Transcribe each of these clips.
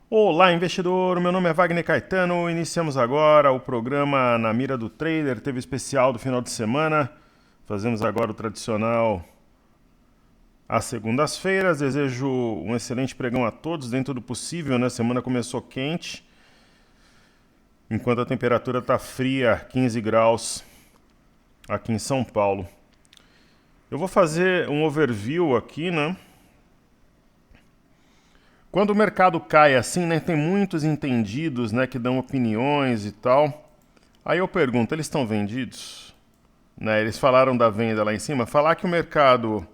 Olá, investidor! Meu nome é Wagner Caetano. Iniciamos agora o programa Na Mira do Trader. Teve especial do final de semana. Fazemos agora o tradicional às segundas-feiras. Desejo um excelente pregão a todos, dentro do possível, né? A semana começou quente, enquanto a temperatura está fria, 15 graus aqui em São Paulo. Eu vou fazer um overview aqui, né? Quando o mercado cai assim, né, tem muitos entendidos, né, que dão opiniões e tal. Aí eu pergunto, eles estão vendidos? Né, eles falaram da venda lá em cima. Falar que o mercado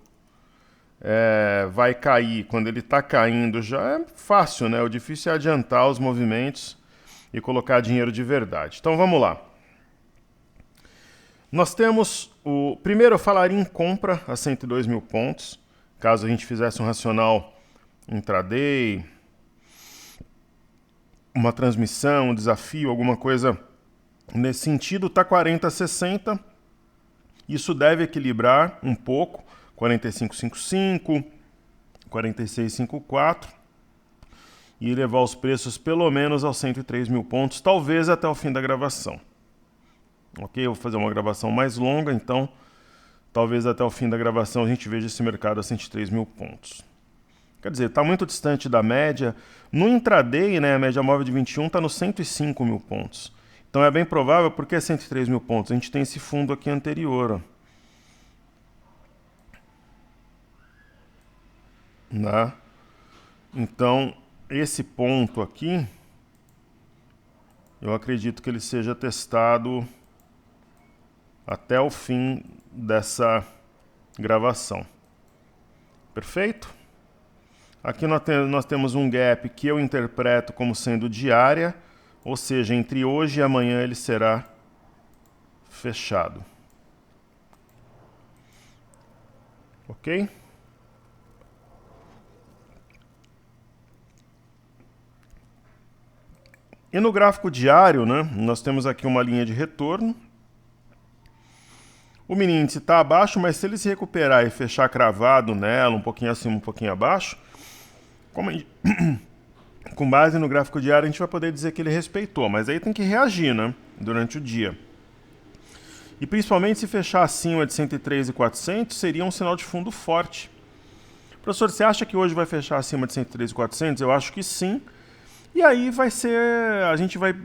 vai cair quando ele está caindo já é fácil, né? O difícil é adiantar os movimentos e colocar dinheiro de verdade. Então vamos lá. Nós temos o... Primeiro eu falaria em compra a 102 mil pontos, caso a gente fizesse um racional intraday, uma transmissão, um desafio, alguma coisa nesse sentido, está 40,60. Isso deve equilibrar um pouco, 45,55, 46,54 e levar os preços pelo menos aos 103 mil pontos, talvez até o fim da gravação. Ok? Eu vou fazer uma gravação mais longa, então talvez até o fim da gravação a gente veja esse mercado a 103 mil pontos. Quer dizer, está muito distante da média. No intraday, né, a média móvel de 21 está nos 105 mil pontos. Então é bem provável, porque é 103 mil pontos. A gente tem esse fundo aqui anterior. Né? Então, esse ponto aqui, eu acredito que ele seja testado até o fim dessa gravação. Perfeito? Aqui nós temos um gap que eu interpreto como sendo diária, ou seja, entre hoje e amanhã ele será fechado. Ok? E no gráfico diário, né, nós temos aqui uma linha de retorno. O mini índice está abaixo, mas se ele se recuperar e fechar cravado nela, um pouquinho acima, um pouquinho abaixo, com base no gráfico diário, a gente vai poder dizer que ele respeitou, mas aí tem que reagir, né, durante o dia. E principalmente se fechar acima de 103.400, seria um sinal de fundo forte. Professor, você acha que hoje vai fechar acima de 103.400? Eu acho que sim. E aí a gente vai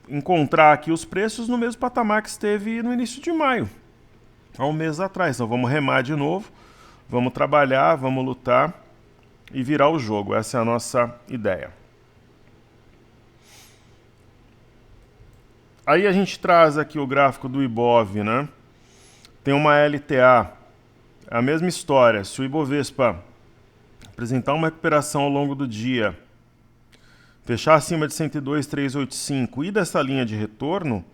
encontrar aqui os preços no mesmo patamar que esteve no início de maio, há um mês atrás. Então vamos remar de novo, vamos trabalhar, vamos lutar e virar o jogo. Essa é a nossa ideia. Aí a gente traz aqui o gráfico do Ibov, né? Tem uma LTA, a mesma história. Se o Ibovespa apresentar uma recuperação ao longo do dia, fechar acima de 102.385 e dessa linha de retorno,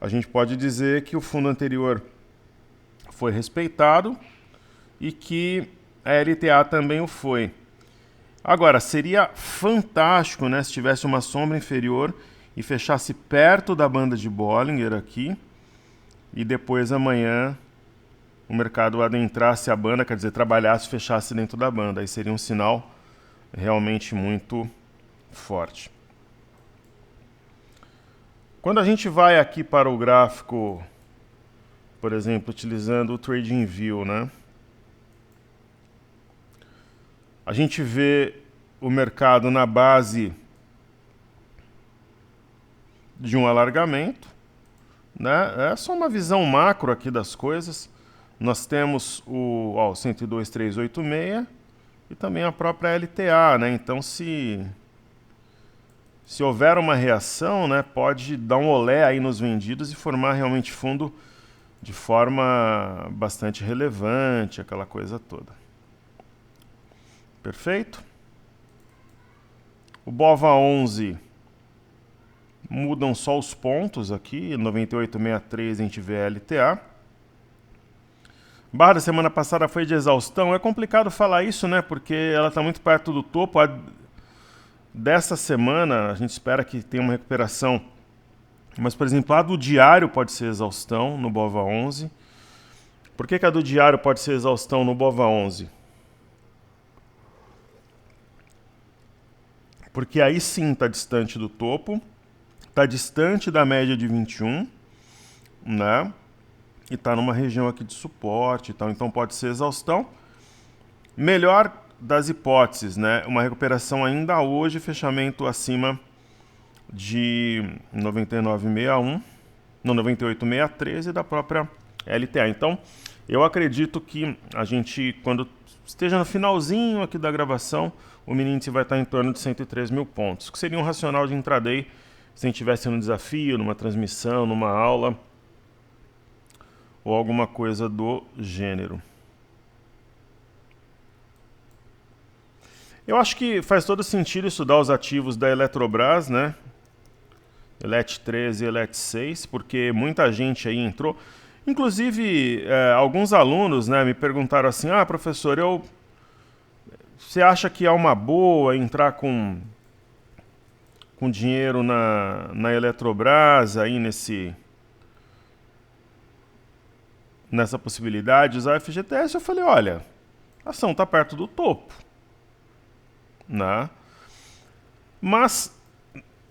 a gente pode dizer que o fundo anterior foi respeitado e que a LTA também o foi. Agora, seria fantástico, né, se tivesse uma sombra inferior e fechasse perto da banda de Bollinger aqui, e depois amanhã o mercado adentrasse a banda, quer dizer, trabalhasse e fechasse dentro da banda. Aí seria um sinal realmente muito forte. Quando a gente vai aqui para o gráfico, por exemplo, utilizando o TradingView, né? A gente vê o mercado na base de um alargamento, né? É só uma visão macro aqui das coisas. Nós temos o 102.386 e também a própria LTA, né? Então, se houver uma reação, né, pode dar um olé aí nos vendidos e formar realmente fundo de forma bastante relevante, aquela coisa toda. Perfeito? O BOVA11 mudam só os pontos aqui, 98,63 a gente vê a LTA. Barra da semana passada foi de exaustão. É complicado falar isso, né, porque ela está muito perto do topo. Dessa semana, a gente espera que tenha uma recuperação. Mas, por exemplo, a do diário pode ser exaustão no BOVA11. Por que a do diário pode ser exaustão no BOVA11? porque aí sim está distante do topo, está distante da média de 21, né? E está numa região aqui de suporte e tal, então pode ser exaustão. Melhor das hipóteses, né? Uma recuperação ainda hoje, fechamento acima de 99,61, no 98,613 da própria LTA. Então, eu acredito que a gente, quando esteja no finalzinho aqui da gravação, o mini índice vai estar em torno de 103 mil pontos, que seria um racional de intraday se a gente estivesse num desafio, numa transmissão, numa aula ou alguma coisa do gênero. Eu acho que faz todo sentido estudar os ativos da Eletrobras, né? Elet 13 e Elet 6, porque muita gente aí entrou. Inclusive, alguns alunos, né, me perguntaram assim, professor, você acha que é uma boa entrar com dinheiro na Eletrobras, aí nessa possibilidade de usar FGTS? Eu falei, olha, a ação está perto do topo, né? Mas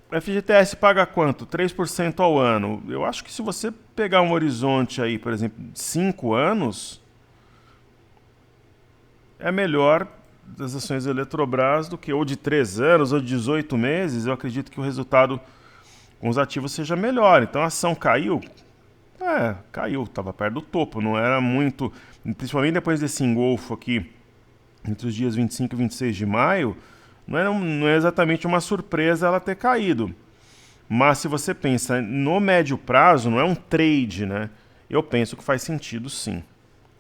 FGTS paga quanto? 3% ao ano. Eu acho que se você pegar um horizonte aí, por exemplo, de 5 anos, é melhor das ações da Eletrobras do que ou de 3 anos ou de 18 meses. Eu acredito que o resultado com os ativos seja melhor. Então a ação caiu? Caiu, estava perto do topo, não era muito, principalmente depois desse engolfo aqui, entre os dias 25 e 26 de maio, não é exatamente uma surpresa ela ter caído. Mas se você pensa no médio prazo, não é um trade, né? Eu penso que faz sentido sim.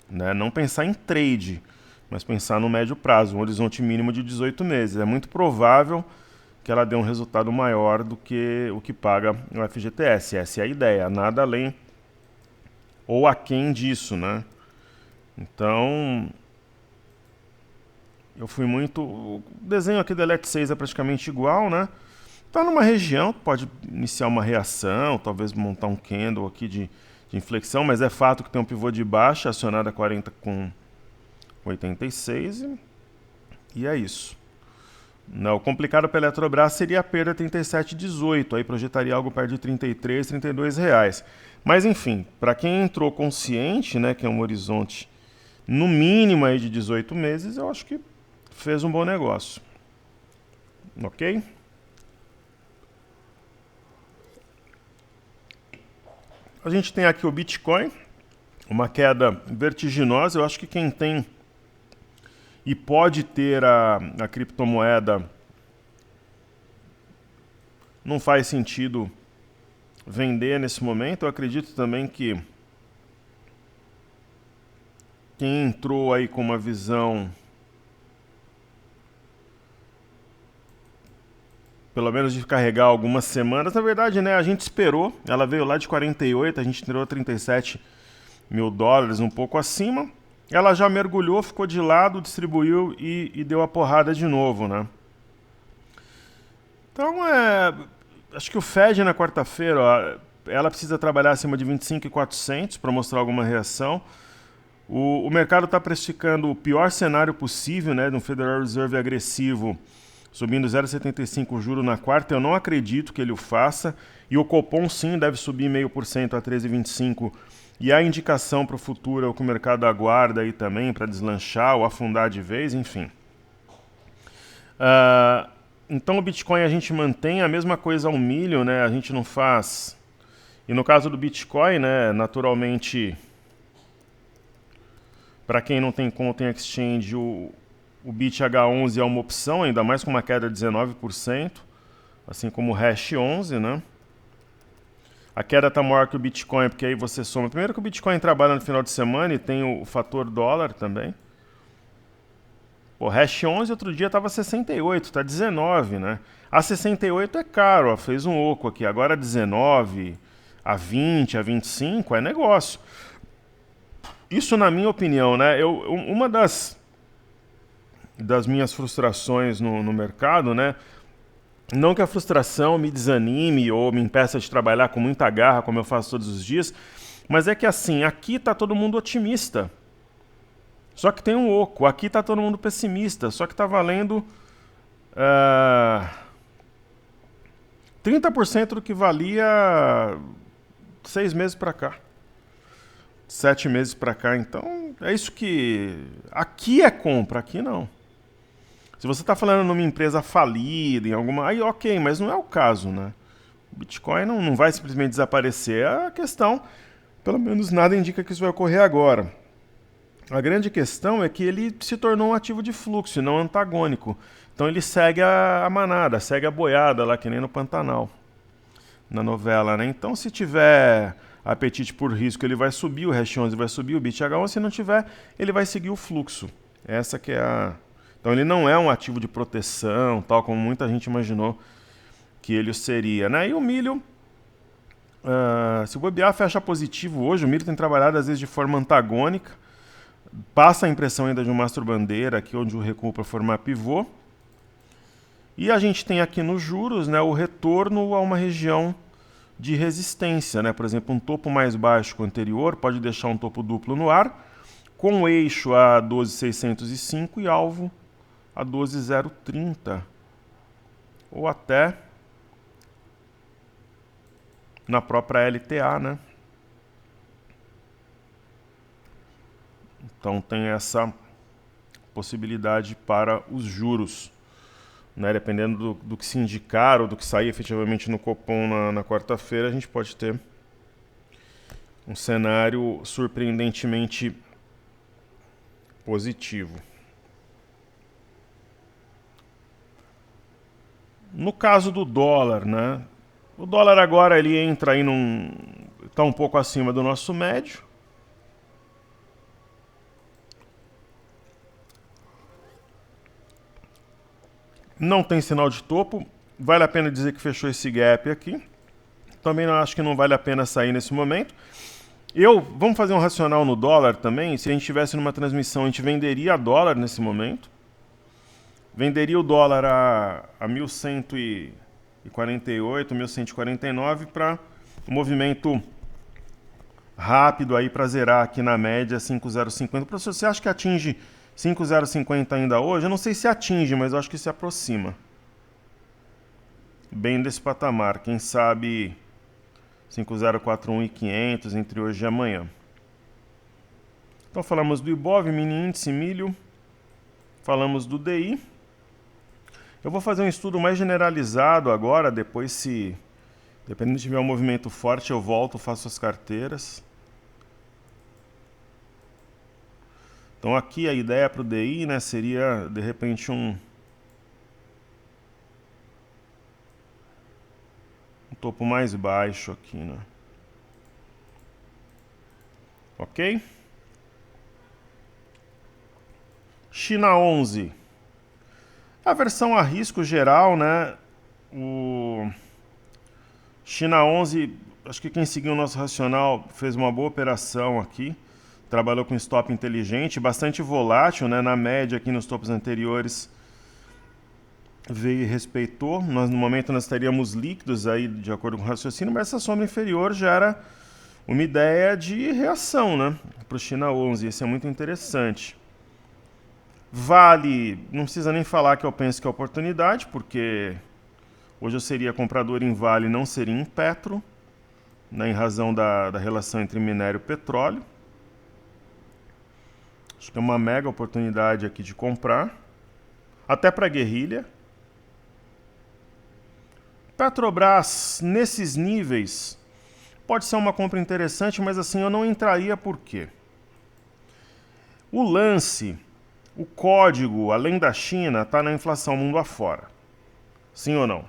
Né? Não pensar em trade, mas pensar no médio prazo, um horizonte mínimo de 18 meses. É muito provável que ela dê um resultado maior do que o que paga o FGTS. Essa é a ideia, nada além ou aquém disso, né? Então, eu fui muito... O desenho aqui da Elet 6 é praticamente igual, né? Está numa região, pode iniciar uma reação, talvez montar um candle aqui de inflexão, mas é fato que tem um pivô de baixa, acionado a 40 com 86, e é isso. Não, o complicado para a Eletrobras seria a perda 37,18, aí projetaria algo perto de 33, 32 reais. Mas enfim, para quem entrou consciente, né, que é um horizonte no mínimo aí de 18 meses, eu acho que fez um bom negócio. Ok? A gente tem aqui o Bitcoin, uma queda vertiginosa. Eu acho que quem tem e pode ter a criptomoeda, não faz sentido vender nesse momento. Eu acredito também que quem entrou aí com uma visão, pelo menos de carregar algumas semanas, na verdade, né, a gente esperou, ela veio lá de 48, a gente tirou 37 mil dólares, um pouco acima, ela já mergulhou, ficou de lado, distribuiu e deu a porrada de novo, né? Então, acho que o Fed na quarta-feira, ela precisa trabalhar acima de 25.400 para mostrar alguma reação. O mercado está precificando o pior cenário possível, né, de um Federal Reserve agressivo, subindo 0,75 o juro na quarta. Eu não acredito que ele o faça. E o Copom sim deve subir 0,5% a 13,25. E a indicação para o futuro é o que o mercado aguarda aí também, para deslanchar ou afundar de vez, enfim. Então o Bitcoin a gente mantém a mesma coisa ao milho, né? A gente não faz... E no caso do Bitcoin, né, naturalmente, para quem não tem conta em exchange, o BitH11 é uma opção, ainda mais com uma queda de 19%, assim como o Hash 11, né? A queda está maior que o Bitcoin, porque aí você soma. Primeiro que o Bitcoin trabalha no final de semana e tem o fator dólar também. O Hash 11 outro dia estava 68, está 19, né? A 68 é caro, ó, fez um oco aqui. Agora a 19, a 20, a 25 é negócio. Isso na minha opinião, né? Uma das minhas frustrações no mercado, né? Não que a frustração me desanime ou me impeça de trabalhar com muita garra, como eu faço todos os dias, mas é que assim, aqui está todo mundo otimista. Só que tem um oco. Aqui está todo mundo pessimista. Só que está valendo 30% do que valia 6 meses para cá. 7 meses para cá. Então, é isso que... Aqui é compra, aqui não. Se você está falando numa empresa falida, em alguma... Aí ok, mas não é o caso, né? O Bitcoin não vai simplesmente desaparecer. A questão, pelo menos nada indica que isso vai ocorrer agora. A grande questão é que ele se tornou um ativo de fluxo, não antagônico. Então ele segue a manada, segue a boiada lá, que nem no Pantanal, na novela, né? Então se tiver apetite por risco, ele vai subir, o Hash 11 vai subir, o BitH11, se não tiver, ele vai seguir o fluxo. Essa que é a... Então ele não é um ativo de proteção, tal como muita gente imaginou que ele seria, né? E o milho, se o bobear fecha positivo hoje, o milho tem trabalhado às vezes de forma antagônica, passa a impressão ainda de um mastro-bandeira, aqui onde o recuo para formar pivô. E a gente tem aqui nos juros, né, o retorno a uma região de resistência, né? Por exemplo, um topo mais baixo que o anterior pode deixar um topo duplo no ar, com o eixo a 12.605 e alvo a 12.030, ou até na própria LTA, né? Então tem essa possibilidade para os juros, né? Dependendo do que se indicar ou do que sair efetivamente no Copom na quarta-feira, a gente pode ter um cenário surpreendentemente positivo. No caso do dólar, né? O dólar agora ele entra aí está um pouco acima do nosso médio. Não tem sinal de topo. Vale a pena dizer que fechou esse gap aqui. Também acho que não vale a pena sair nesse momento. Vamos fazer um racional no dólar também. Se a gente estivesse numa transmissão, a gente venderia dólar nesse momento. Venderia o dólar a 1.148, 1.149 para um movimento rápido aí para zerar aqui na média 5.050. Professor, você acha que atinge 5.050 ainda hoje? Eu não sei se atinge, mas eu acho que se aproxima bem desse patamar. Quem sabe 5.041 e 500 entre hoje e amanhã. Então falamos do Ibov, mini índice, milho. Falamos do DI. Eu vou fazer um estudo mais generalizado agora, depois se... Dependendo de tiver um movimento forte, eu volto, faço as carteiras. Então aqui a ideia para o DI, né, seria de repente um topo mais baixo aqui, né? Ok? China 11. A versão a risco geral, né? O China 11, acho que quem seguiu o nosso racional fez uma boa operação aqui. Trabalhou com stop inteligente, bastante volátil, né? Na média aqui nos topos anteriores veio e respeitou. No momento nós estaríamos líquidos aí, de acordo com o raciocínio, mas essa sombra inferior gera uma ideia de reação, né? Para o China 11, isso é muito interessante. Vale, não precisa nem falar que eu penso que é oportunidade, porque hoje eu seria comprador em Vale, não seria em Petro, né, em razão da relação entre minério e petróleo. Acho que é uma mega oportunidade aqui de comprar, até para guerrilha. Petrobras, nesses níveis, pode ser uma compra interessante, mas assim eu não entraria por quê? O lance... O código, além da China, está na inflação mundo afora. Sim ou não?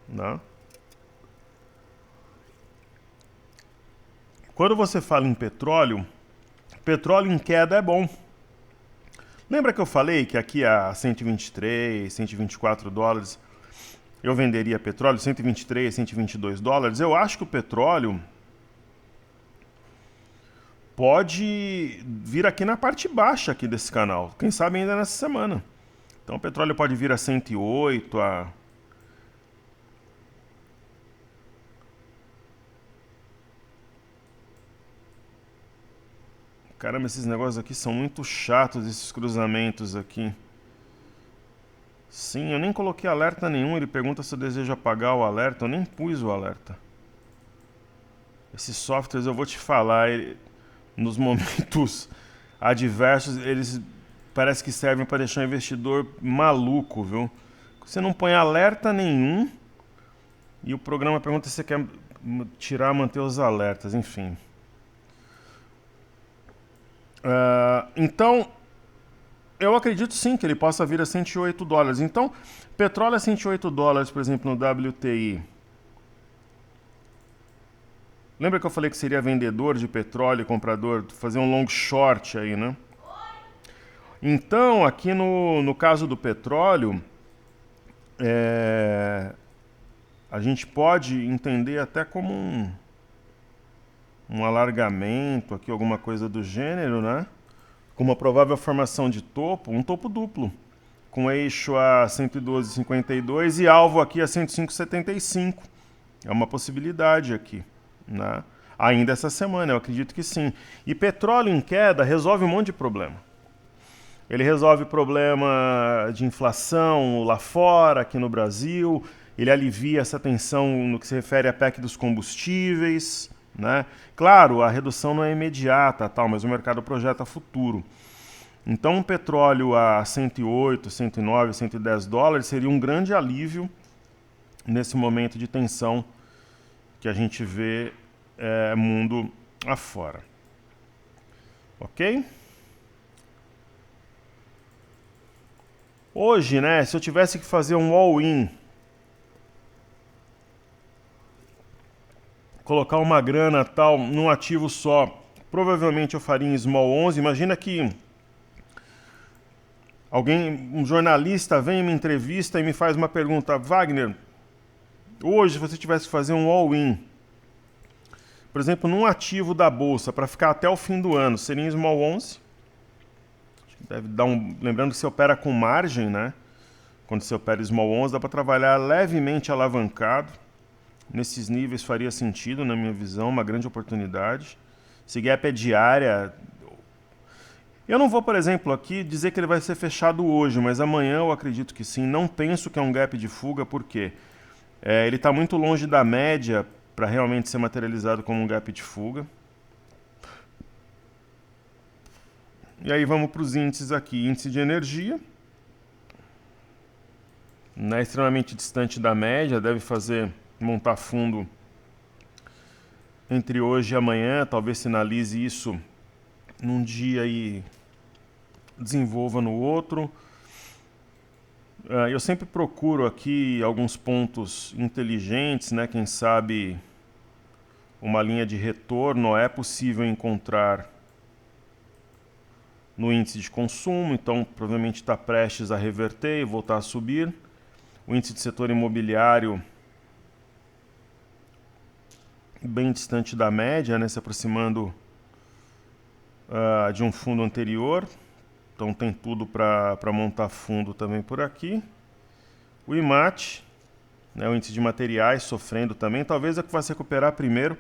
Né? Quando você fala em petróleo em queda é bom. Lembra que eu falei que aqui a 123, 124 dólares eu venderia petróleo, 123, 122 dólares? Eu acho que o petróleo pode vir aqui na parte baixa aqui desse canal. Quem sabe ainda nessa semana. Então o petróleo pode vir a 108, Caramba, esses negócios aqui são muito chatos, esses cruzamentos aqui. Sim, eu nem coloquei alerta nenhum. Ele pergunta se eu desejo apagar o alerta. Eu nem pus o alerta. Esses softwares, eu vou te falar, nos momentos adversos, eles parece que servem para deixar o investidor maluco, viu? Você não põe alerta nenhum e o programa pergunta se você quer tirar, manter os alertas, enfim. Então, eu acredito sim que ele possa vir a $108. Então, petróleo a $108, por exemplo, no WTI. Lembra que eu falei que seria vendedor de petróleo e comprador, fazer um long short aí, né? Então, aqui no caso do petróleo, a gente pode entender até como um alargamento aqui, alguma coisa do gênero, né? Com uma provável formação de topo, um topo duplo, com eixo a 112,52 e alvo aqui a 105,75. É uma possibilidade aqui, né? Ainda essa semana, eu acredito que sim. E petróleo em queda resolve um monte de problema. Ele resolve problema de inflação lá fora, aqui no Brasil. Ele alivia essa tensão no que se refere à PEC dos combustíveis, né? Claro, a redução não é imediata, tal, mas o mercado projeta futuro. Então, um petróleo a 108, 109, $110 seria um grande alívio nesse momento de tensão que a gente vê mundo afora. Ok? Hoje, né, se eu tivesse que fazer um all-in, colocar uma grana tal num ativo só, provavelmente eu faria em small 11. Imagina que um jornalista vem em uma entrevista e me faz uma pergunta: Wagner, hoje se você tivesse que fazer um all-in, por exemplo, num ativo da bolsa para ficar até o fim do ano, seria em small 11? Deve dar lembrando que você opera com margem, né? Quando você opera small 11, dá para trabalhar levemente alavancado. Nesses níveis faria sentido, na minha visão, uma grande oportunidade. Se gap é diária... Eu não vou, por exemplo, aqui dizer que ele vai ser fechado hoje, mas amanhã eu acredito que sim. Não penso que é um gap de fuga, porque ele está muito longe da média para realmente ser materializado como um gap de fuga. E aí vamos para os índices aqui. Índice de energia, né, extremamente distante da média, deve montar fundo entre hoje e amanhã, talvez sinalize isso num dia e desenvolva no outro. Eu sempre procuro aqui alguns pontos inteligentes, né? Quem sabe uma linha de retorno é possível encontrar no índice de consumo, então provavelmente está prestes a reverter e voltar a subir. O índice de setor imobiliário bem distante da média, né? Se aproximando de um fundo anterior. Então tem tudo para montar fundo também por aqui. O IMAT, né, o índice de materiais, sofrendo também. Talvez é que vai se recuperar primeiro.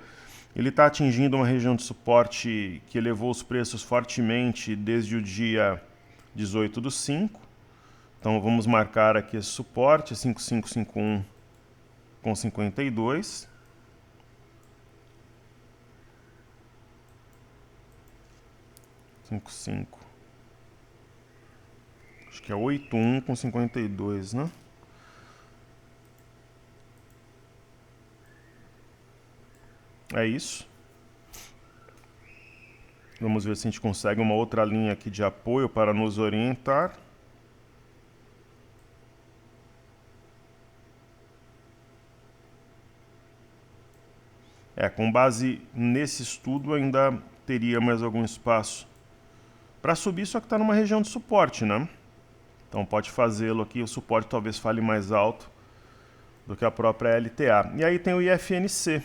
Ele está atingindo uma região de suporte que elevou os preços fortemente desde o dia 18/5. Então vamos marcar aqui esse suporte, 5551,52. Acho que é 81,52, né? É isso. Vamos ver se a gente consegue uma outra linha aqui de apoio para nos orientar. Com base nesse estudo ainda teria mais algum espaço para subir, só que está numa região de suporte, né? Então pode fazê-lo aqui, o suporte talvez fale mais alto do que a própria LTA. E aí tem o IFNC,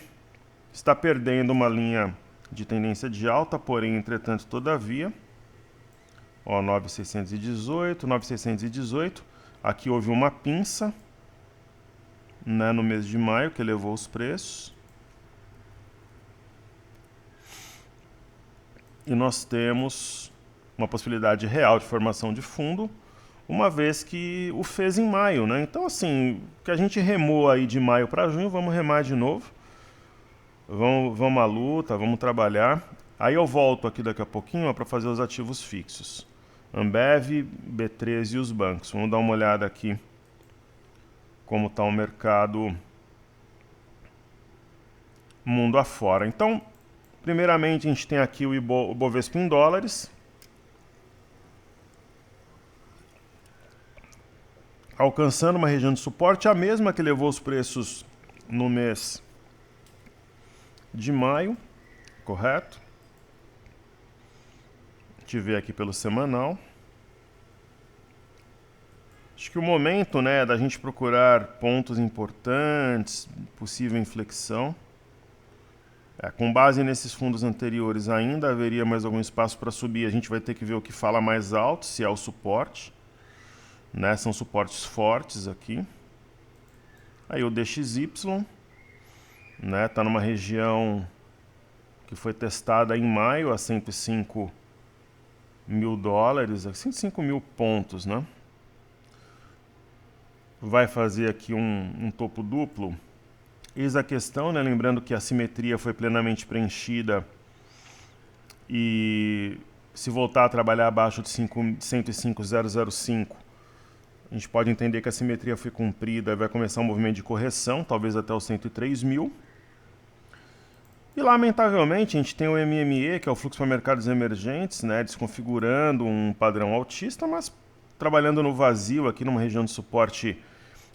está perdendo uma linha de tendência de alta, porém, entretanto, todavia, 9.618, 9.618, aqui houve uma pinça, né, no mês de maio, que elevou os preços. E nós temos uma possibilidade real de formação de fundo, uma vez que o fez em maio, né? Então, assim, que a gente remou aí de maio para junho, vamos remar de novo. Vamos à luta, vamos trabalhar. Aí eu volto aqui daqui a pouquinho para fazer os ativos fixos. Ambev, B3 e os bancos. Vamos dar uma olhada aqui como está o mercado mundo afora. Então, primeiramente a gente tem aqui o Bovespa em dólares. Alcançando uma região de suporte, a mesma que levou os preços no mês de maio, correto? A gente vê aqui pelo semanal. Acho que o momento, né, da gente procurar pontos importantes, possível inflexão. Com base nesses fundos anteriores, ainda haveria mais algum espaço para subir. A gente vai ter que ver o que fala mais alto, se é o suporte. Né? São suportes fortes aqui. Aí o DXY, né? Tá numa região que foi testada em maio a 105 mil dólares, 105 mil pontos, né? Vai fazer aqui um topo duplo. Eis a questão, né? Lembrando que a simetria foi plenamente preenchida e se voltar a trabalhar abaixo de 105,005, a gente pode entender que a simetria foi cumprida e vai começar um movimento de correção, talvez até os 103 mil. E, lamentavelmente, a gente tem o MME, que é o fluxo para mercados emergentes, né, desconfigurando um padrão altista, mas trabalhando no vazio aqui numa região de suporte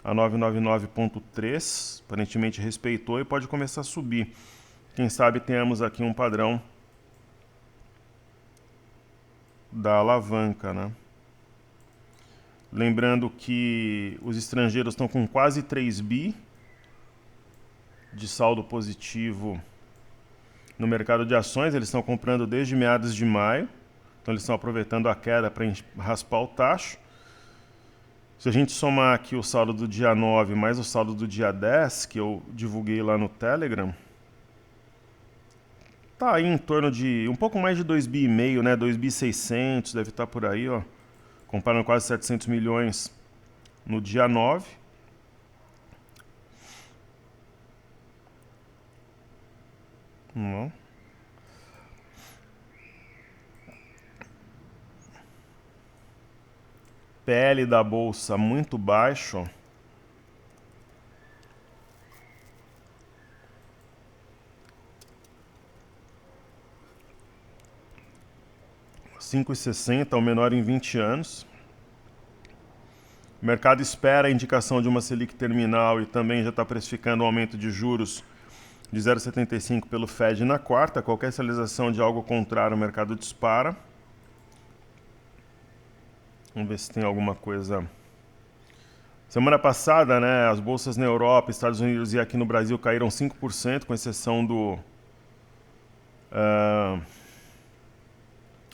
a 999.3, aparentemente respeitou e pode começar a subir. Quem sabe tenhamos aqui um padrão da alavanca, né? Lembrando que os estrangeiros estão com quase 3 bi de saldo positivo no mercado de ações. Eles estão comprando desde meados de maio, então eles estão aproveitando a queda para raspar o tacho. Se a gente somar aqui o saldo do dia 9 mais o saldo do dia 10, que eu divulguei lá no Telegram, tá aí em torno de um pouco mais de 2,5 bi, né? 2.600, deve estar por aí, ó. Comparando quase 700 milhões no dia 9. Não. PL da bolsa muito baixo. R$5,60, o menor em 20 anos. O mercado espera a indicação de uma Selic terminal e também já está precificando um aumento de juros de 0,75 pelo Fed na quarta. Qualquer sinalização de algo contrário, o mercado dispara. Vamos ver se tem alguma coisa. Semana passada, né, as bolsas na Europa, Estados Unidos e aqui no Brasil caíram 5%, com exceção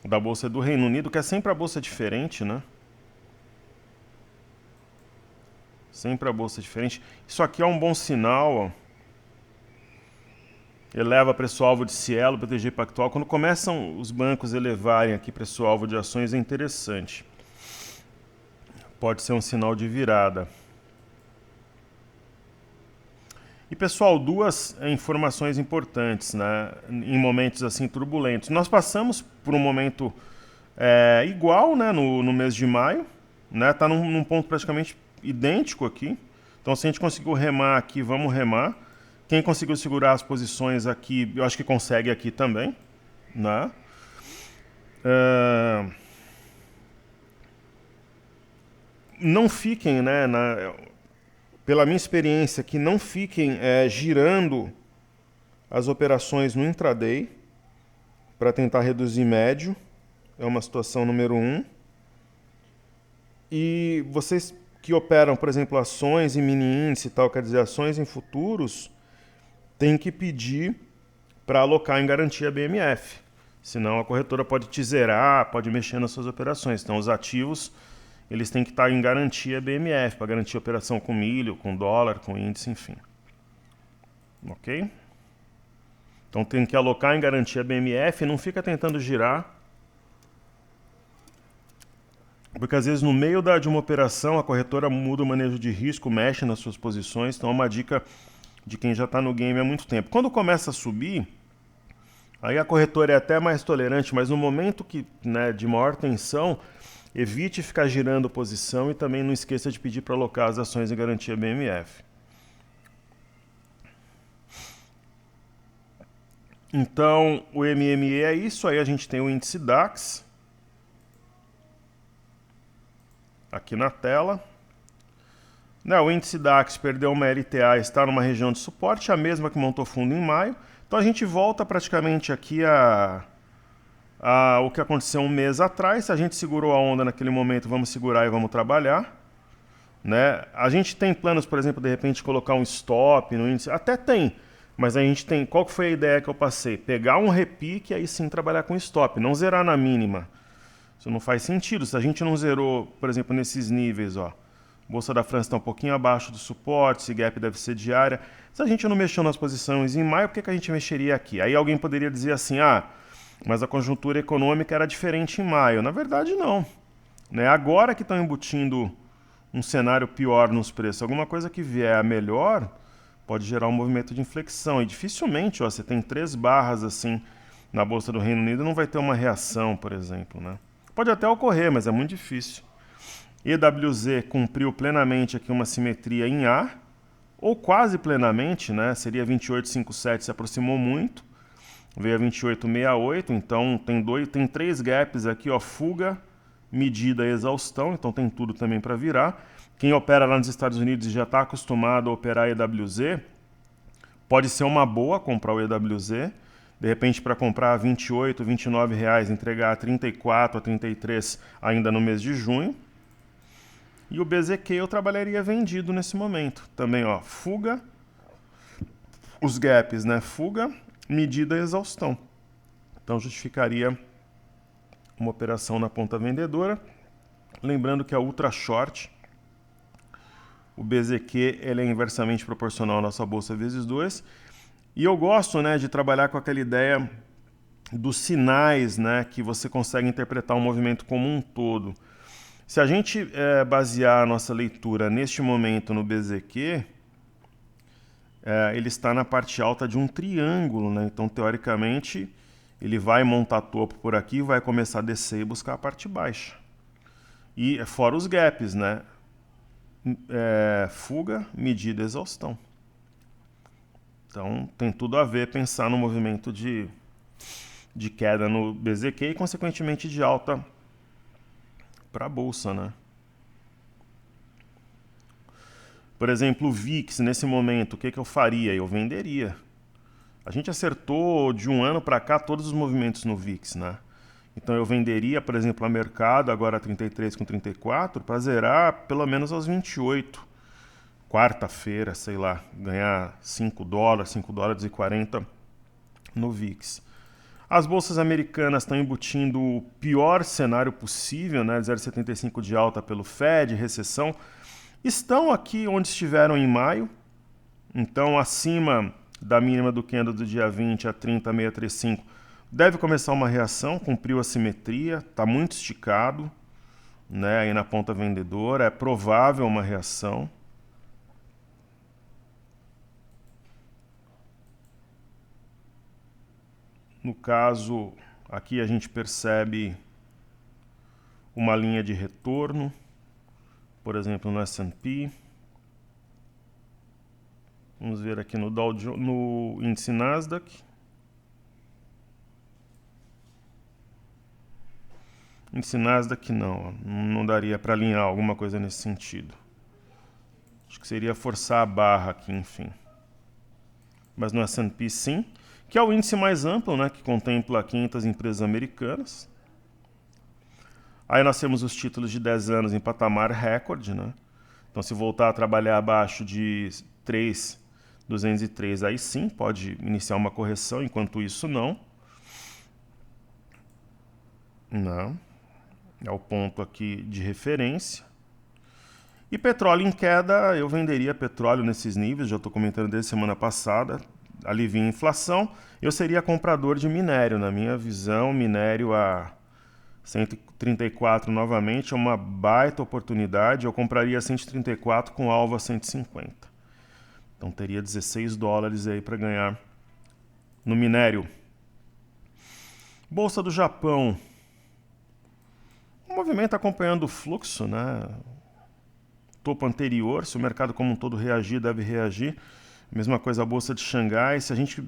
da bolsa do Reino Unido, que é sempre a bolsa diferente, né? Sempre a bolsa diferente. Isso aqui é um bom sinal, ó. Eleva preço-alvo de Cielo, BTG Pactual. Quando começam os bancos a elevarem aqui preço-alvo de ações, é interessante. Pode ser um sinal de virada. E, pessoal, duas informações importantes, né, em momentos assim turbulentos. Nós passamos por um momento igual, né, no mês de maio, né, tá num ponto praticamente idêntico aqui. Então, se a gente conseguiu remar aqui, vamos remar. Quem conseguiu segurar as posições aqui, eu acho que consegue aqui também, né? Não fiquem, né, pela minha experiência, que não fiquem girando as operações no intraday para tentar reduzir médio. É uma situação número 1. E vocês que operam, por exemplo, ações em mini índice e tal, quer dizer, ações em futuros, tem que pedir para alocar em garantia BMF. Senão a corretora pode te zerar, pode mexer nas suas operações. Então os ativos, eles têm que estar em garantia BMF, para garantir a operação com milho, com dólar, com índice, enfim. Ok? Então tem que alocar em garantia BMF e não fica tentando girar porque às vezes no meio de uma operação a corretora muda o manejo de risco, mexe nas suas posições, então é uma dica de quem já está no game há muito tempo. Quando começa a subir, aí a corretora é até mais tolerante, mas no momento de maior tensão, evite ficar girando posição e também não esqueça de pedir para alocar as ações em garantia BMF. Então, o MME é isso, aí a gente tem o índice DAX aqui na tela. O índice DAX perdeu uma LTA, está numa região de suporte, a mesma que montou fundo em maio. Então a gente volta praticamente aqui o que aconteceu um mês atrás. Se a gente segurou a onda naquele momento, vamos segurar e vamos trabalhar. A gente tem planos, por exemplo, de repente colocar um stop no índice. Até tem, mas a gente tem... Qual que foi a ideia que eu passei? Pegar um repique e aí sim trabalhar com stop, não zerar na mínima. Isso não faz sentido. Se a gente não zerou, por exemplo, nesses níveis, ó. Bolsa da França está um pouquinho abaixo do suporte, esse gap deve ser diária. Se a gente não mexeu nas posições em maio, por que a gente mexeria aqui? Aí alguém poderia dizer assim, mas a conjuntura econômica era diferente em maio. Na verdade, não. Agora que estão embutindo um cenário pior nos preços, alguma coisa que vier a melhor, pode gerar um movimento de inflexão. E dificilmente, você tem 3 barras assim na Bolsa do Reino Unido, não vai ter uma reação, por exemplo. Pode até ocorrer, mas é muito difícil. EWZ cumpriu plenamente aqui uma simetria em A, ou quase plenamente, seria 28,57, se aproximou muito, veio a 28,68, então tem 3 gaps aqui, ó, fuga, medida, exaustão, então tem tudo também para virar. Quem opera lá nos Estados Unidos e já está acostumado a operar EWZ, pode ser uma boa comprar o EWZ, de repente para comprar a 28, 29 reais, entregar a 34, a 33 ainda no mês de junho. E o BZQ eu trabalharia vendido nesse momento. Também, ó, fuga, os gaps, fuga, medida e exaustão. Então justificaria uma operação na ponta vendedora. Lembrando que a ultra short, o BZQ, ele é inversamente proporcional à nossa bolsa vezes 2. E eu gosto, de trabalhar com aquela ideia dos sinais, que você consegue interpretar o movimento como um todo. Se a gente basear a nossa leitura neste momento no BZQ, ele está na parte alta de um triângulo, então teoricamente ele vai montar topo por aqui, vai começar a descer e buscar a parte baixa. E fora os gaps, fuga, medida, exaustão. Então tem tudo a ver pensar no movimento de queda no BZQ e consequentemente de alta para a bolsa, Por exemplo, o VIX, nesse momento, o que eu faria? Eu venderia. A gente acertou de um ano para cá todos os movimentos no VIX, Então eu venderia, por exemplo, a mercado, agora 33,34, para zerar pelo menos aos 28. Quarta-feira, sei lá, ganhar 5 dólares, 5 dólares e 40 no VIX. As bolsas americanas estão embutindo o pior cenário possível, 0,75 de alta pelo Fed, recessão. Estão aqui onde estiveram em maio, então acima da mínima do candle do dia 20 a 30,635. Deve começar uma reação, cumpriu a simetria, está muito esticado, aí na ponta vendedora, é provável uma reação. No caso, aqui a gente percebe uma linha de retorno, por exemplo, no S&P. Vamos ver aqui no índice Nasdaq. Índice Nasdaq não daria para alinhar alguma coisa nesse sentido. Acho que seria forçar a barra aqui, enfim. Mas no S&P sim, que é o índice mais amplo, que contempla 500 empresas americanas. Aí nós temos os títulos de 10 anos em patamar recorde, Então se voltar a trabalhar abaixo de 3,203, aí sim pode iniciar uma correção, enquanto isso não. Não. É o ponto aqui de referência. E petróleo em queda, eu venderia petróleo nesses níveis, já estou comentando desde semana passada, alivia a inflação. Eu seria comprador de minério, na minha visão, minério a 134 novamente, é uma baita oportunidade. Eu compraria 134 com alvo a 150. Então teria 16 dólares aí para ganhar no minério. Bolsa do Japão. O movimento acompanhando o fluxo, né? Topo anterior, se o mercado como um todo reagir, deve reagir. Mesma coisa a Bolsa de Xangai. Se a gente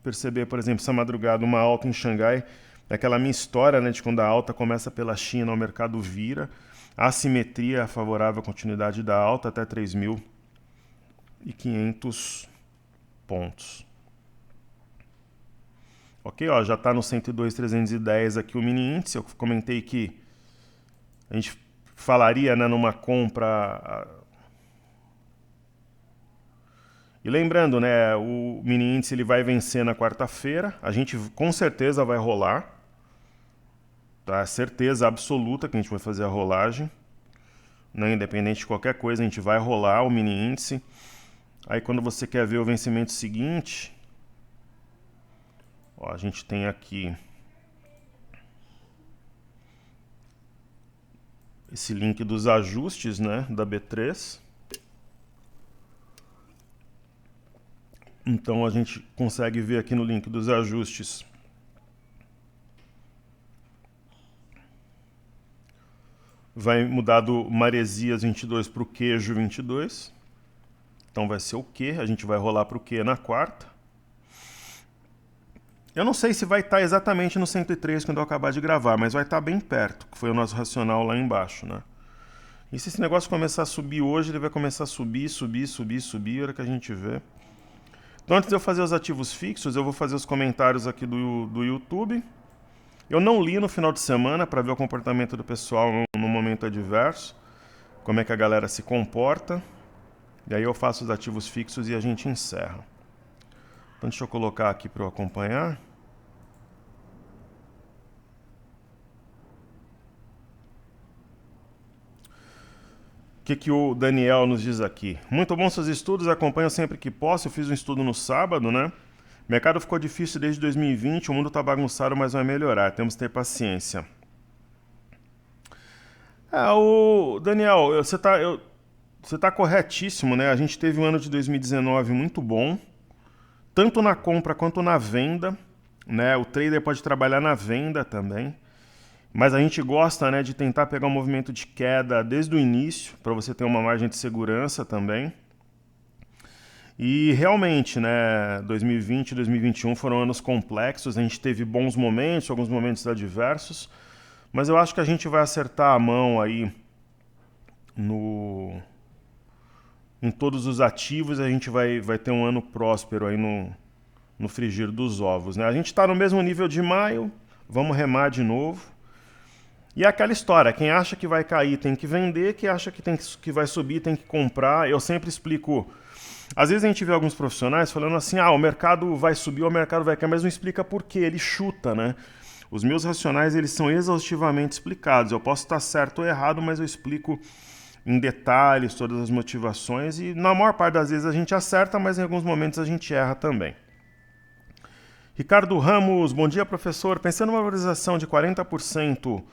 perceber, por exemplo, essa madrugada uma alta em Xangai, é aquela minha história, né, de quando a alta começa pela China, o mercado vira. A assimetria é favorável à continuidade da alta até 3.500 pontos. Ok, ó, já está no 102.310 aqui o mini índice. Eu comentei que a gente falaria, né, numa compra. E lembrando, né, o mini índice ele vai vencer na quarta-feira. A gente com certeza vai rolar. Tá? Certeza absoluta que a gente vai fazer a rolagem. Né, independente de qualquer coisa, a gente vai rolar o mini índice. Aí quando você quer ver o vencimento seguinte, ó, a gente tem aqui esse link dos ajustes, né, da B3. Então a gente consegue ver aqui no link dos ajustes vai mudar do Maresias 22 para o Queijo 22. Então vai ser o Q, a gente vai rolar para o Q na quarta. Eu não sei se vai estar exatamente no 103 quando eu acabar de gravar, mas vai estar bem perto, que foi o nosso racional lá embaixo, né? E se esse negócio começar a subir hoje, ele vai começar a subir, a hora que a gente vê. Então antes de eu fazer os ativos fixos, eu vou fazer os comentários aqui do YouTube. Eu não li no final de semana para ver o comportamento do pessoal no momento adverso, como é que a galera se comporta. E aí eu faço os ativos fixos e a gente encerra. Então deixa eu colocar aqui para eu acompanhar. O que o Daniel nos diz aqui? Muito bom seus estudos, acompanho sempre que posso. Eu fiz um estudo no sábado, né? O mercado ficou difícil desde 2020, o mundo está bagunçado, mas vai melhorar. Temos que ter paciência. O Daniel, você tá corretíssimo, né? A gente teve um ano de 2019 muito bom, tanto na compra quanto na venda, né? O trader pode trabalhar na venda também, mas a gente gosta, né, de tentar pegar um movimento de queda desde o início, para você ter uma margem de segurança também. E realmente, né, 2020 e 2021 foram anos complexos, a gente teve bons momentos, alguns momentos adversos, mas eu acho que a gente vai acertar a mão aí em todos os ativos, a gente vai ter um ano próspero aí no frigir dos ovos, né? A gente está no mesmo nível de maio, vamos remar de novo. E é aquela história, quem acha que vai cair tem que vender, quem acha que vai subir tem que comprar. Eu sempre explico. Às vezes a gente vê alguns profissionais falando assim, o mercado vai subir ou o mercado vai cair, mas não explica por quê, ele chuta, né? Os meus racionais, eles são exaustivamente explicados. Eu posso estar certo ou errado, mas eu explico em detalhes todas as motivações e na maior parte das vezes a gente acerta, mas em alguns momentos a gente erra também. Ricardo Ramos, bom dia, professor. Pensando numa valorização de 40%,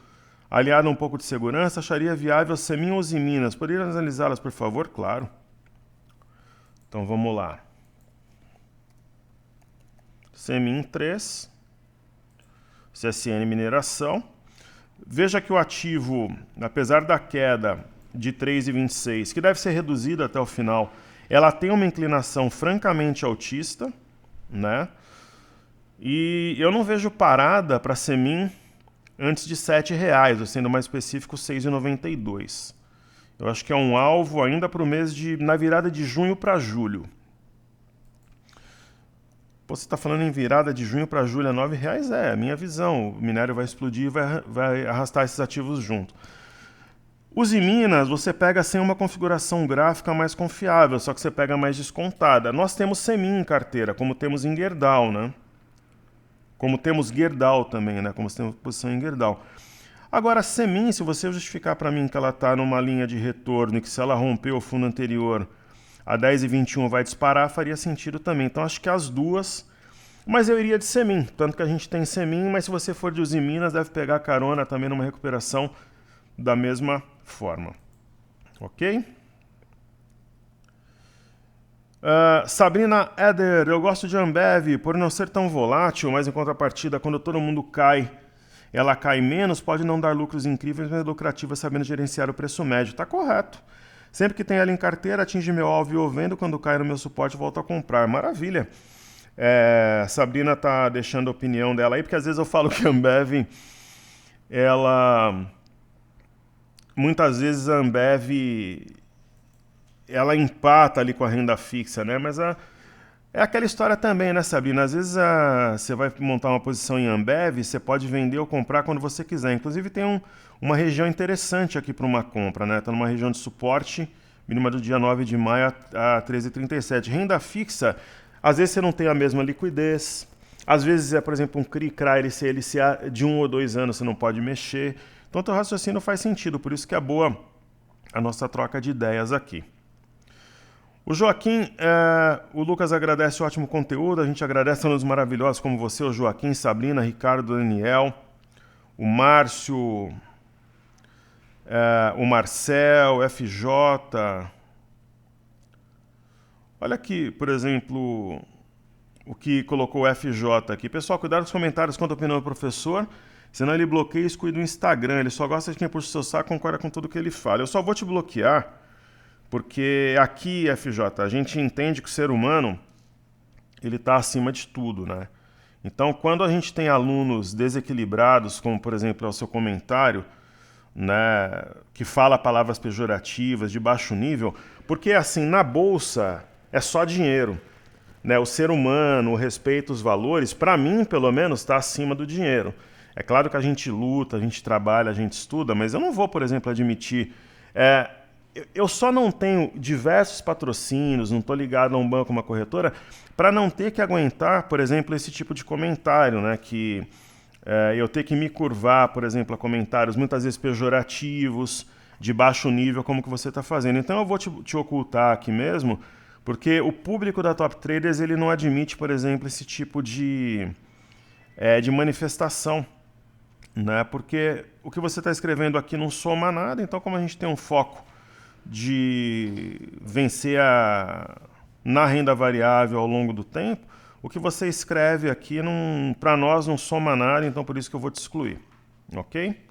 aliado a um pouco de segurança, acharia viável Semin ou Usiminas? Poderia analisá-las, por favor? Claro. Então vamos lá. Semin 3, CSN Mineração. Veja que o ativo, apesar da queda de 3,26, que deve ser reduzida até o final, ela tem uma inclinação francamente altista, né? E eu não vejo parada para Semin antes de R$ 7,00, ou sendo mais específico, R$ 6,92. Eu acho que é um alvo ainda para o mês na virada de junho para julho. Pô, você está falando em virada de junho para julho a R$ 9,00? É a minha visão. O minério vai explodir e vai arrastar esses ativos junto. Os Minas, você pega sem uma configuração gráfica mais confiável, só que você pega mais descontada. Nós temos Semin em carteira, como temos em Gerdau, né? Como temos Gerdau também, né? Como temos posição em Gerdau. Agora, Semin, se você justificar para mim que ela está numa linha de retorno e que se ela romper o fundo anterior a 10,21 vai disparar, faria sentido também. Então, acho que as duas Mas eu iria de Semin, tanto que a gente tem Semin, mas se você for de Usiminas, deve pegar carona também numa recuperação da mesma forma. Ok? Sabrina Eder, eu gosto de Ambev por não ser tão volátil, mas em contrapartida, quando todo mundo cai, ela cai menos, pode não dar lucros incríveis, mas é lucrativa sabendo gerenciar o preço médio. Tá correto. Sempre que tem ela em carteira, atinge meu alvo e eu vendo, quando cai no meu suporte, volto a comprar. Maravilha. Sabrina tá deixando a opinião dela aí, porque às vezes eu falo que a Ambev, muitas vezes a Ambev, ela empata ali com a renda fixa, né? Mas é aquela história também, né, Sabrina? Às vezes você vai montar uma posição em Ambev, você pode vender ou comprar quando você quiser. Inclusive tem uma região interessante aqui para uma compra, né? Está numa região de suporte, mínima do dia 9 de maio a 13,37. Renda fixa, às vezes você não tem a mesma liquidez. Às vezes por exemplo, um CRI, CRA, LCA de 1 ou 2 anos você não pode mexer. Então, o teu raciocínio faz sentido, por isso que é boa a nossa troca de ideias aqui. O Joaquim, o Lucas agradece o ótimo conteúdo, a gente agradece a alunos maravilhosos como você, o Joaquim, Sabrina, Ricardo, Daniel, o Márcio, o Marcel, FJ. Olha aqui, por exemplo, o que colocou o FJ aqui. Pessoal, cuidado com os comentários quanto à opinião do professor, senão ele bloqueia e exclui do Instagram. Ele só gosta de quem puxa o seu saco e concorda com tudo que ele fala. Eu só vou te bloquear porque aqui, FJ, a gente entende que o ser humano ele está acima de tudo, né? Então, quando a gente tem alunos desequilibrados, como, por exemplo, é o seu comentário, né, que fala palavras pejorativas, de baixo nível, porque, assim, na Bolsa é só dinheiro, né? O ser humano, o respeito, os valores, para mim, pelo menos, está acima do dinheiro. É claro que a gente luta, a gente trabalha, a gente estuda, mas eu não vou, por exemplo, admitir... Eu só não tenho diversos patrocínios, não estou ligado a um banco, uma corretora, para não ter que aguentar, por exemplo, esse tipo de comentário, né? Que eu ter que me curvar, por exemplo, a comentários muitas vezes pejorativos, de baixo nível, como que você está fazendo. Então eu vou te ocultar aqui mesmo, porque o público da Top Traders ele não admite, por exemplo, esse tipo de manifestação, né? Porque o que você está escrevendo aqui não soma nada, então como a gente tem um foco de vencer na renda variável ao longo do tempo, o que você escreve aqui para nós não soma nada, então por isso que eu vou te excluir, ok?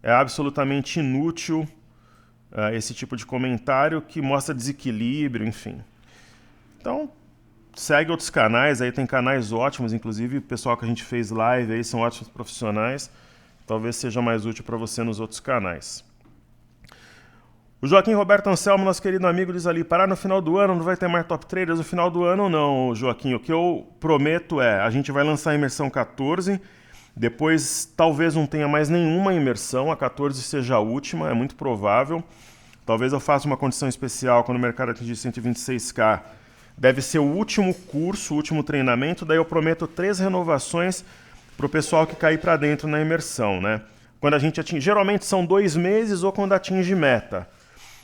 É absolutamente inútil esse tipo de comentário que mostra desequilíbrio, enfim. Então, segue outros canais, aí tem canais ótimos, inclusive o pessoal que a gente fez live aí são ótimos profissionais, talvez seja mais útil para você nos outros canais. O Joaquim Roberto Anselmo, nosso querido amigo, diz ali, parar no final do ano, não vai ter mais Top Traders no final do ano não, Joaquim. O que eu prometo a gente vai lançar a imersão 14, depois talvez não tenha mais nenhuma imersão, a 14 seja a última, é muito provável. Talvez eu faça uma condição especial quando o mercado atingir 126k. Deve ser o último curso, o último treinamento, daí eu prometo 3 renovações para o pessoal que cair para dentro na imersão, né? Quando a gente atinge, geralmente são 2 meses ou quando atinge meta.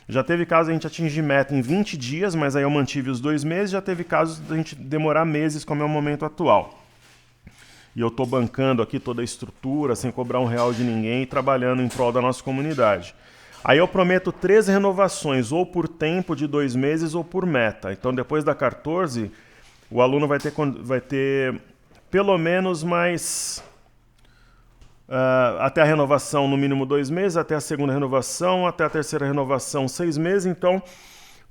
Já teve caso a gente atingir meta em 20 dias, mas aí eu mantive os 2 meses. Já teve casos de a gente demorar meses, como é o momento atual. E eu estou bancando aqui toda a estrutura, sem cobrar R$1 de ninguém e trabalhando em prol da nossa comunidade. Aí eu prometo 3 renovações, ou por tempo de 2 meses ou por meta. Então depois da 14, o aluno vai ter pelo menos mais... até a renovação no mínimo 2 meses, até a segunda renovação, até a terceira renovação 6 meses, então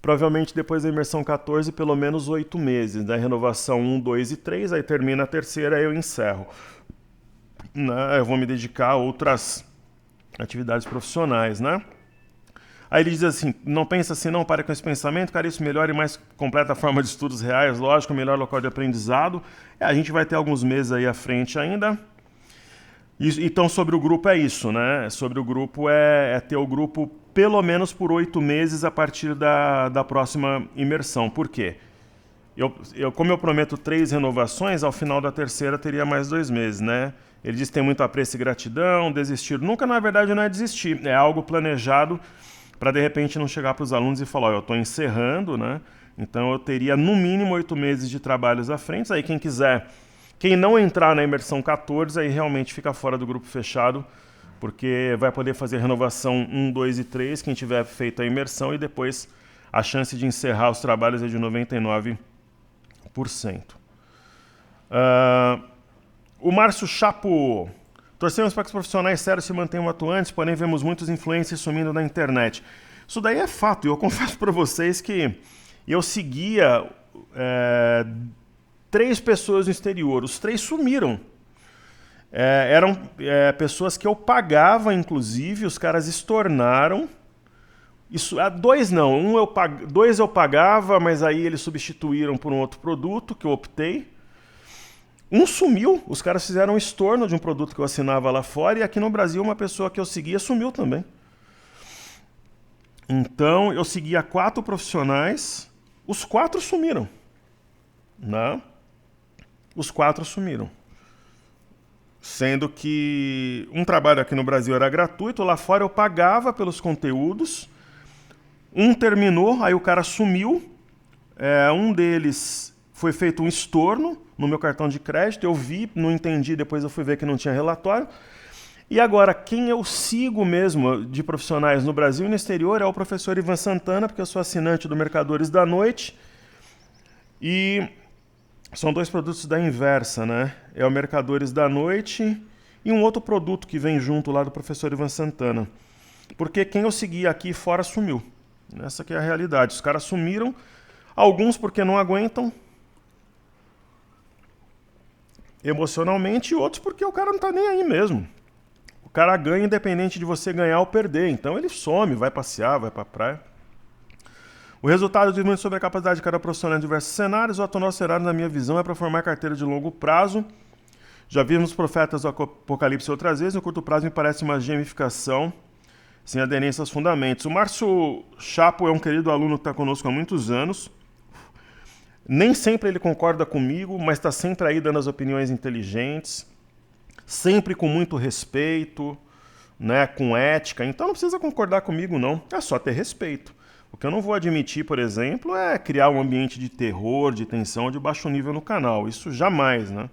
provavelmente depois da imersão 14 pelo menos 8 meses, da renovação 1, 2 e 3, aí termina a terceira e eu encerro. Eu vou me dedicar a outras atividades profissionais, né? Aí ele diz assim, não pensa assim, não, pare com esse pensamento, cara, isso melhor e mais completa forma de estudos reais, lógico, melhor local de aprendizado, a gente vai ter alguns meses aí à frente ainda. Então, sobre o grupo é isso, né? Sobre o grupo é ter o grupo pelo menos por 8 meses a partir da próxima imersão. Por quê? Como eu prometo 3 renovações, ao final da terceira teria mais 2 meses, né? Ele diz que tem muito apreço e gratidão, desistir. Nunca, na verdade, não é desistir. É algo planejado para, de repente, não chegar para os alunos e falar, eu estou encerrando, né? Então, eu teria, no mínimo, 8 meses de trabalhos à frente. Aí, quem quiser Quem não entrar na imersão 14, aí realmente fica fora do grupo fechado, porque vai poder fazer renovação 1, 2 e 3, quem tiver feito a imersão, e depois a chance de encerrar os trabalhos é de 99%. O Márcio Chapo: torcemos para que os profissionais sérios se mantenham atuantes, porém vemos muitos influencers sumindo na internet. Isso daí é fato, e eu confesso para vocês que eu seguia 3 pessoas no exterior, os 3 sumiram. Eram pessoas que eu pagava, inclusive, os caras estornaram. Isso, 2 não, 2 eu pagava, mas aí eles substituíram por um outro produto que eu optei. Um sumiu, os caras fizeram um estorno de um produto que eu assinava lá fora, e aqui no Brasil uma pessoa que eu seguia sumiu também. Então eu seguia 4 profissionais, os 4 sumiram. Né? Os 4 sumiram. Sendo que um trabalho aqui no Brasil era gratuito, lá fora eu pagava pelos conteúdos. Um terminou, aí o cara sumiu. Um deles foi feito um estorno no meu cartão de crédito. Eu vi, não entendi, depois eu fui ver que não tinha relatório. E agora, quem eu sigo mesmo de profissionais no Brasil e no exterior é o professor Ivan Santana, porque eu sou assinante do Mercadores da Noite. E são 2 produtos da Inversa, né? É o Mercadores da Noite e um outro produto que vem junto lá do professor Ivan Santana. Porque quem eu seguia aqui fora sumiu. Essa que é a realidade. Os caras sumiram, alguns porque não aguentam emocionalmente, e outros porque o cara não tá nem aí mesmo. O cara ganha independente de você ganhar ou perder. Então ele some, vai passear, vai pra praia. O resultado diz muito sobre a capacidade de cada profissional em diversos cenários. O atual cenário, na minha visão, é para formar carteira de longo prazo. Já vimos profetas do Apocalipse outras vezes. No curto prazo me parece uma gamificação sem aderência aos fundamentos. O Márcio Chapo é um querido aluno que está conosco há muitos anos. Nem sempre ele concorda comigo, mas está sempre aí dando as opiniões inteligentes, sempre com muito respeito, né, com ética. Então não precisa concordar comigo, não. É só ter respeito. O que eu não vou admitir, por exemplo, é criar um ambiente de terror, de tensão, de baixo nível no canal. Isso jamais, né?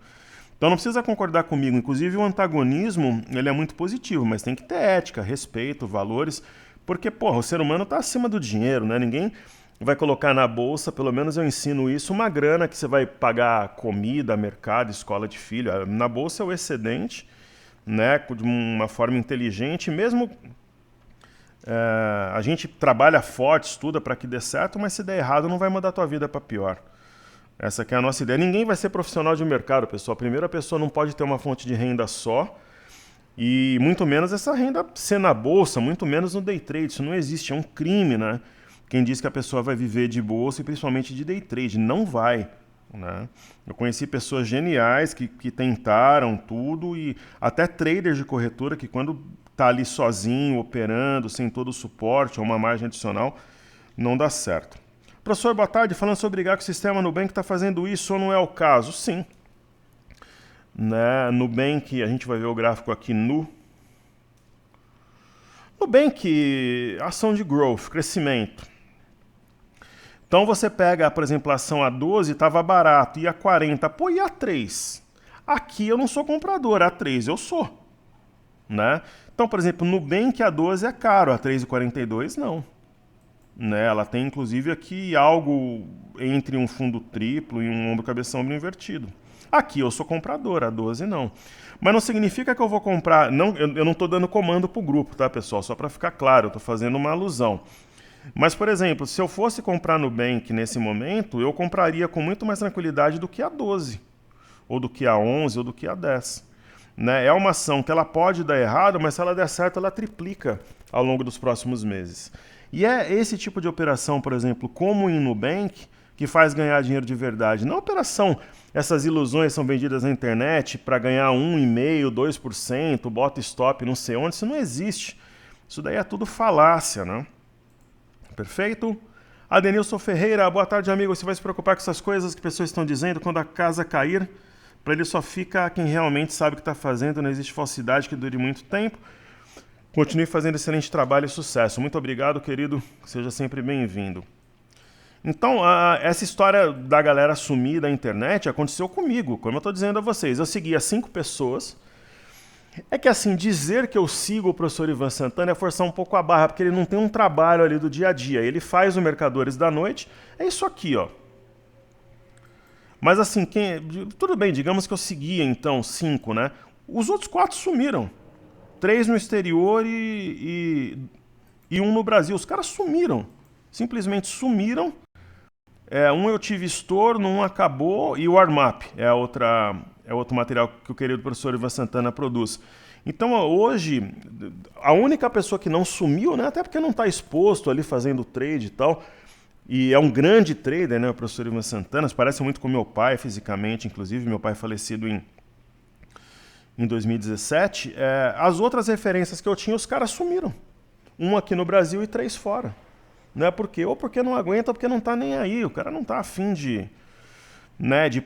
Então não precisa concordar comigo. Inclusive o antagonismo, ele é muito positivo, mas tem que ter ética, respeito, valores, porque, porra, o ser humano está acima do dinheiro, né? Ninguém vai colocar na bolsa, pelo menos eu ensino isso, uma grana que você vai pagar comida, mercado, escola de filho. Na bolsa é o excedente, né? De uma forma inteligente, mesmo... a gente trabalha forte, estuda para que dê certo, mas se der errado não vai mudar a tua vida para pior. Essa que é a nossa ideia. Ninguém vai ser profissional de mercado, pessoal. Primeiro, a pessoa não pode ter uma fonte de renda só, e muito menos essa renda ser na bolsa, muito menos no day trade. Isso não existe, é um crime, né? Quem diz que a pessoa vai viver de bolsa e principalmente de day trade, não vai. Né? Eu conheci pessoas geniais que tentaram tudo, e até traders de corretora que quando está ali sozinho, operando, sem todo o suporte ou uma margem adicional, não dá certo. Professor, boa tarde. Falando sobre o sistema Nubank está fazendo isso ou não é o caso? Sim. Né? Nubank, a gente vai ver o gráfico aqui Nubank, ação de growth, crescimento. Então você pega, por exemplo, a ação a 12 estava barato, e a 40, pô, e a 3? Aqui eu não sou comprador, a 3 eu sou. Né? Então, por exemplo, Nubank a 12 é caro, a 3,42 não. Né? Ela tem inclusive aqui algo entre um fundo triplo e um ombro cabeção invertido. Aqui eu sou comprador, a 12 não. Mas não significa que eu vou comprar... Não, eu não estou dando comando para o grupo, tá, pessoal? Só para ficar claro, eu estou fazendo uma alusão. Mas, por exemplo, se eu fosse comprar Nubank nesse momento, eu compraria com muito mais tranquilidade do que a 12, ou do que a 11, ou do que a 10. Né? É uma ação que ela pode dar errado, mas se ela der certo, ela triplica ao longo dos próximos meses. E é esse tipo de operação, por exemplo, como em Nubank, que faz ganhar dinheiro de verdade. Não operação, essas ilusões são vendidas na internet para ganhar 1,5%, 2%, bota stop, não sei onde, isso não existe. Isso daí é tudo falácia, né? Perfeito? Adenilson Ferreira, boa tarde, amigo. Você vai se preocupar com essas coisas que pessoas estão dizendo quando a casa cair? Para ele só fica quem realmente sabe o que está fazendo, não existe falsidade que dure muito tempo. Continue fazendo excelente trabalho e sucesso. Muito obrigado, querido. Seja sempre bem-vindo. Então, essa história da galera sumir da internet aconteceu comigo, como eu estou dizendo a vocês. Eu seguia 5 pessoas. É que assim, dizer que eu sigo o professor Ivan Santana é forçar um pouco a barra, porque ele não tem um trabalho ali do dia a dia. Ele faz o Mercadores da Noite, é isso aqui, ó. Mas assim, tudo bem, digamos que eu seguia então 5, né? Os outros 4 sumiram. 3 no exterior e 1 no Brasil. Os caras sumiram. Simplesmente sumiram. Um eu tive estorno, um acabou, e o warm-up é outro material que o querido professor Ivan Santana produz. Então hoje, a única pessoa que não sumiu, né, até porque não está exposto ali fazendo trade e tal, e é um grande trader, né, o professor Ivan Santana, se parece muito com meu pai fisicamente, inclusive, meu pai falecido em 2017, as outras referências que eu tinha, os caras sumiram. 1 aqui no Brasil e 3 fora. Não é porque, ou porque não aguenta, ou porque não tá nem aí. O cara não tá afim de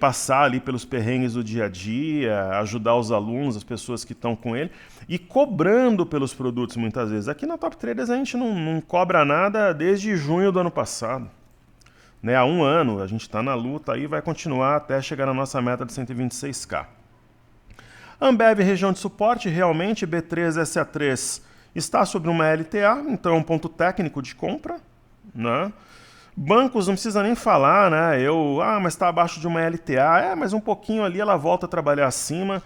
passar ali pelos perrengues do dia a dia, ajudar os alunos, as pessoas que estão com ele, e cobrando pelos produtos muitas vezes. Aqui na Top Traders a gente não cobra nada desde junho do ano passado. Há 1 ano, a gente está na luta aí, vai continuar até chegar na nossa meta de 126k. Ambev, região de suporte, realmente, B3, SA3 está sobre uma LTA, então é um ponto técnico de compra, né? Bancos não precisa nem falar, né? Mas está abaixo de uma LTA, mas um pouquinho ali ela volta a trabalhar acima,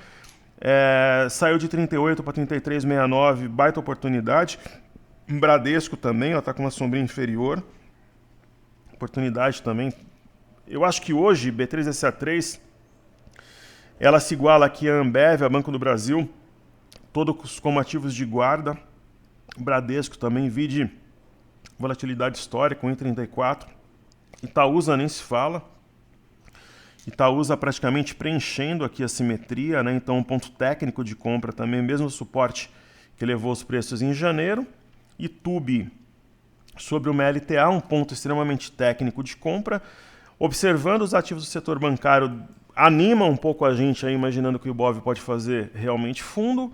saiu de 38 para 33,69, baita oportunidade. Bradesco também, ela está com uma sombrinha inferior, oportunidade também. Eu acho que hoje, B3SA3, ela se iguala aqui a Ambev, a Banco do Brasil, todos como ativos de guarda. Bradesco também, vide volatilidade histórica, 1,34. Itaúsa nem se fala. Itaúsa praticamente preenchendo aqui a simetria, né? Então um ponto técnico de compra também, mesmo suporte que levou os preços em janeiro. Itube sobre uma LTA, um ponto extremamente técnico de compra. Observando os ativos do setor bancário, anima um pouco a gente aí, imaginando que o Ibov pode fazer realmente fundo.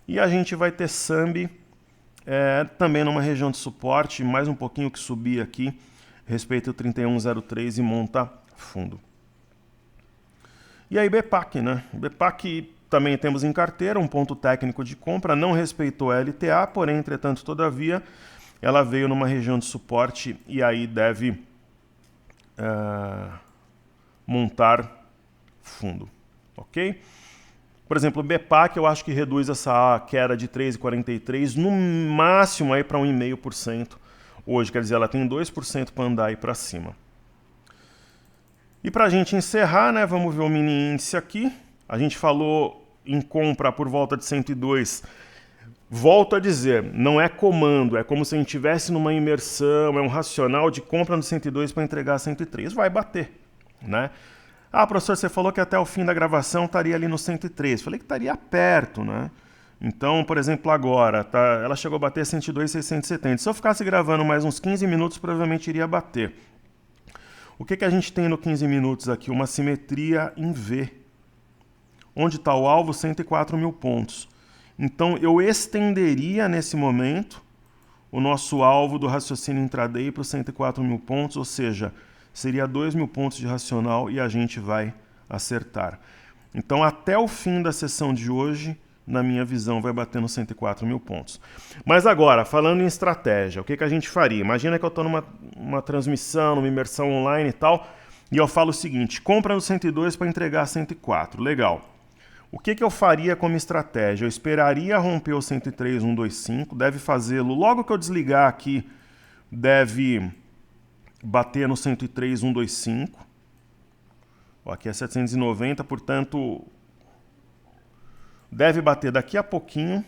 E a gente vai ter Sambi também numa região de suporte, mais um pouquinho que subir aqui, respeita o 31,03 e monta fundo. E aí BPAC, né? BPAC também temos em carteira, um ponto técnico de compra, não respeitou a LTA, porém, entretanto, todavia, ela veio numa região de suporte e aí deve montar fundo, ok? Por exemplo, o BPAC eu acho que reduz essa queda de 3,43 no máximo aí para 1,5% hoje, quer dizer, ela tem 2% para andar aí para cima. E para a gente encerrar, né, vamos ver o mini índice aqui. A gente falou em compra por volta de 102. Volto a dizer, não é comando, é como se a gente estivesse numa imersão, é um racional de compra no 102 para entregar 103. Vai bater, né? Professor, você falou que até o fim da gravação estaria ali no 103. Falei que estaria perto, né? Então, por exemplo, agora, ela chegou a bater 102,670. Se eu ficasse gravando mais uns 15 minutos, provavelmente iria bater. O que a gente tem no 15 minutos aqui? Uma simetria em V. Onde está o alvo? 104 mil pontos. Então, eu estenderia nesse momento o nosso alvo do raciocínio intraday para os 104 mil pontos, ou seja, seria 2 mil pontos de racional e a gente vai acertar. Então, até o fim da sessão de hoje, na minha visão, vai bater nos 104 mil pontos. Mas agora, falando em estratégia, o que a gente faria? Imagina que eu estou numa transmissão, numa imersão online e tal, e eu falo o seguinte, compra no 102 para entregar 104. Legal. O que eu faria como estratégia? Eu esperaria romper o 103,125, deve fazê-lo logo que eu desligar aqui, deve bater no 103,125. Aqui é 790, portanto, deve bater daqui a pouquinho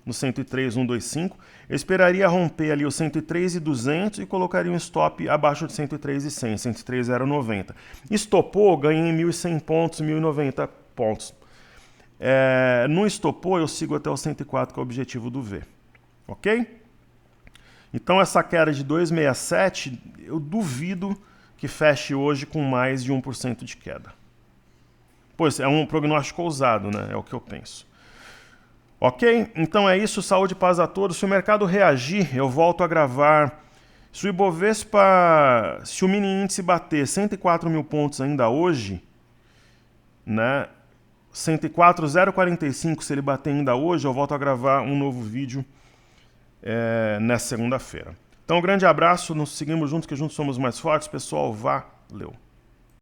no 103,125. Eu esperaria romper ali o 103,200 e colocaria um stop abaixo de 103,100, 103,090. Estopou, ganhei 1.100 pontos, 1.090 pontos. No estopou, eu sigo até o 104, que é o objetivo do V. Ok? Então, essa queda de 2,67, eu duvido que feche hoje com mais de 1% de queda. Pois é um prognóstico ousado, né? É o que eu penso. Ok? Então é isso. Saúde e paz a todos. Se o mercado reagir, eu volto a gravar Se o Ibovespa, se o mini índice bater 104 mil pontos ainda hoje, né, 104,045, se ele bater ainda hoje, eu volto a gravar um novo vídeo nessa segunda-feira. Então, um grande abraço, nos seguimos juntos, que juntos somos mais fortes. Pessoal, valeu!